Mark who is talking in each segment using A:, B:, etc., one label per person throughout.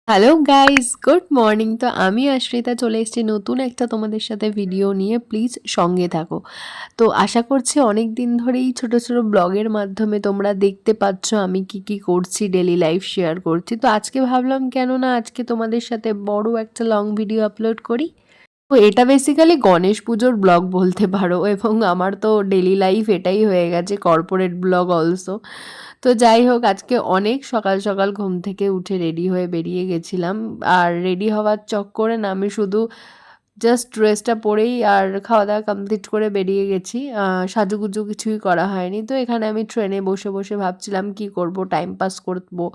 A: Hello guys, good morning. তো আমি আশ্রিতা চলে এসেছি নতুন একটা তোমাদের সাথে ভিডিও নিয়ে। প্লিজ সঙ্গে থাকো। তো আশা করছি অনেক দিন ধরেই ছোট ছোট ব্লগের মাধ্যমে তোমরা দেখতে পাচ্ছ আমি কি কি করছি, ডেলি লাইফ শেয়ার করছি। তো আজকে ভাবলাম কেন না আজকে তোমাদের সাথে বড় একটা লং ভিডিও আপলোড করি। তো এটা বেসিক্যালি গণেশ পুজোর ব্লগ বলতে পারো, এবং আমার তো ডেলি লাইফ এটাই হয়ে গেছে, কর্পোরেট ব্লগ অলসো। তো যাই হোক, আজকে অনেক সকাল সকাল ঘুম থেকে উঠে রেডি হয়ে বেরিয়ে গেছিলাম। আর রেডি হওয়ার চক্করে না আমি শুধু জাস্ট ড্রেসটা পরেই আর খাওয়া দাওয়া কমপ্লিট করে বেরিয়ে গেছি। সাজুগুজু কিছুই করা হয়নি। তো এখানে আমি ট্রেনে বসে বসে ভাবছিলাম কি করব, টাইম পাস করবো।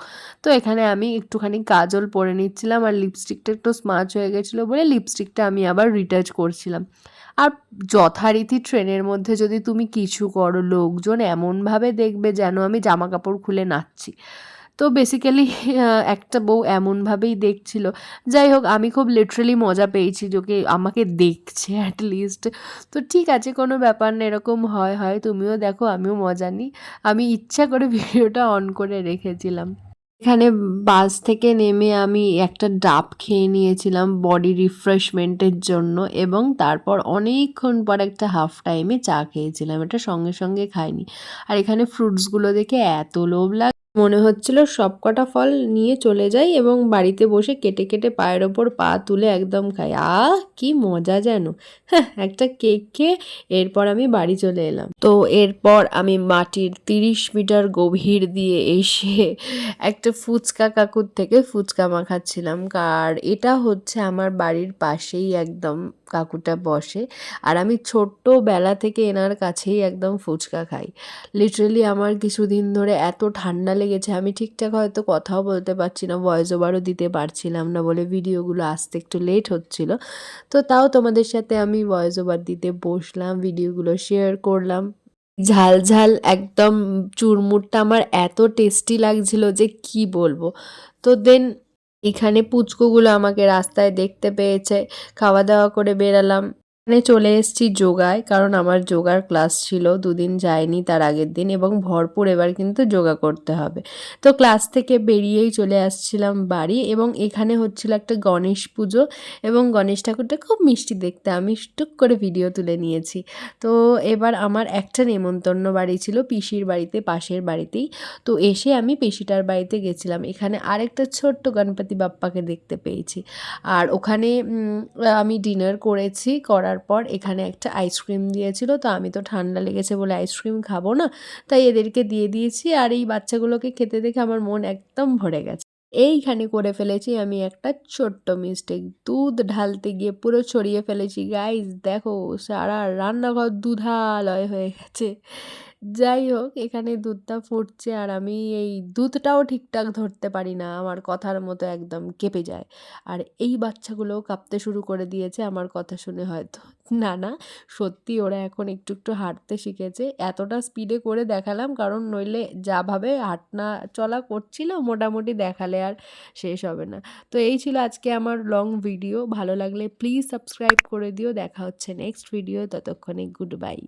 A: তো এখানে আমি একটুখানি কাজল পরে নিচ্ছিলাম, আর লিপস্টিকটা একটু স্মাচ হয়ে গেছিলো বলে লিপস্টিকটা আমি আবার রিটাচ করছিলাম। আর যথারীতি ট্রেনের মধ্যে যদি তুমি কিছু করো, লোকজন এমনভাবে দেখবে যেন আমি জামা কাপড় খুলে নাচছি। তো বেসিক্যালি একটা বউ এমনভাবেই দেখছিল। যাই হোক, আমি খুব লিটারেলি মজা পেয়েছি যে ওকে আমাকে দেখছে অ্যাট লিস্ট। তো ঠিক আছে, কোনো ব্যাপার না, এরকম হয় হয়, তুমিও দেখো আমিও মজা নিই। আমি ইচ্ছা করে ভিডিওটা অন করে রেখেছিলাম। এখানে বাস থেকে নেমে আমি একটা ডাব খেয়ে নিয়েছিলাম বডি রিফ্রেশমেন্টের জন্য, এবং তারপর অনেকক্ষণ পর একটা হাফ টাইমে চা খেয়েছিলাম। এটা সঙ্গে সঙ্গে খাইনি। আর এখানে ফ্রুটসগুলো দেখে এত লোভ মনে হচ্ছিল সবকটা ফল নিয়ে চলে যাই এবং বাড়িতে বসে কেটে কেটে পায়ের ওপর পা তুলে একদম খাই। কি মজা যেন। হ্যাঁ, একটা কেক খেয়ে এরপর আমি বাড়ি চলে এলাম। তো এরপর আমি মাটির 30 মিটার গভীর দিয়ে এসে একটা ফুচকা কাকুর থেকে ফুচকা মাখাচ্ছিলাম। আর এটা হচ্ছে আমার বাড়ির পাশেই একদম কাকুটা বসে। আর আমি ছোট্টবেলা থেকে এনার কাছেই একদম ফুচকা খাই। লিটারেলি আমার কিছুদিন ধরে এত ঠান্ডা লেগেছে, আমি ঠিকঠাক হয়তো কথাও বলতে পারছি না, ভয়েস ওভারও দিতে পারছিলাম না বলে ভিডিওগুলো আসতে একটু লেট হচ্ছিল। তো তাও তোমাদের সাথে আমি ভয়েস ওভার দিতে বসলাম, ভিডিওগুলো শেয়ার করলাম। ঝাল ঝাল একদম চুরমুরটা আমার এত টেস্টি লাগছিল যে কি বলবো। তো দেন এখানে পুচকুগুলো আমাকে রাস্তায় দেখতে পেয়েছে, খাওয়া দাওয়া করে বেরালাম। এখানে চলে এসেছি যোগায়, কারণ আমার যোগার ক্লাস ছিল, দুদিন যায়নি তার আগের দিন, এবং ভরপুর এবার কিন্তু যোগা করতে হবে। তো ক্লাস থেকে বেরিয়েই চলে আসছিলাম বাড়ি, এবং এখানে হচ্ছিল একটা গণেশ পুজো, এবং গণেশ ঠাকুরটা খুব মিষ্টি দেখতে, আমি টুক করে ভিডিও তুলে নিয়েছি। তো এবার আমার একটা নেমন্তন্ন বাড়ি ছিল পিসির বাড়িতে, পাশের বাড়িতেই। তো এসে আমি পিসিটার বাড়িতে গেছিলাম। এখানে আরেকটা ছোট্ট গণপতি বাপ্পাকে দেখতে পেয়েছি। আর ওখানে আমি ডিনার করেছি, করার পর এখানে একটা আইসক্রিম দিয়েছিল। তো আমি তো ঠান্ডা লেগেছে বলে আইসক্রিম খাবো না, তাই এদেরকে দিয়ে দিয়েছি। আর এই বাচ্চাগুলোকে খেতে দেখে আমার মন একদম ভরে গেছে। এইখানে করে ফেলেছি আমি একটা ছোট্ট মিস্টেক, দুধ ঢালতে গিয়ে পুরো ছড়িয়ে ফেলেছি। গাইস দেখো, সারা রান্নাঘর দুধালয় হয়ে গেছে। যাই হোক, এখানে দুধটা ফুটছে আর আমি এই দুধটাও ঠিকঠাক ধরতে পারি না, আমার কথার মতো একদম কেঁপে যায়। আর এই বাচ্চাগুলোও কাঁপতে শুরু করে দিয়েছে আমার কথা শুনে হয়তো। না না, সত্যি ওরা এখন একটু একটু হাঁটতে শিখেছে। এতটা স্পিডে করে দেখালাম কারণ নইলে যাভাবে হাঁটা চলা করছিল মোটামুটি দেখালে আর শেষ হবে না। তো এই ছিল আজকে আমার লং ভিডিও। ভালো লাগলে প্লিজ সাবস্ক্রাইব করে দিও। দেখা হচ্ছে নেক্সট ভিডিও, ততক্ষণে গুড বাই।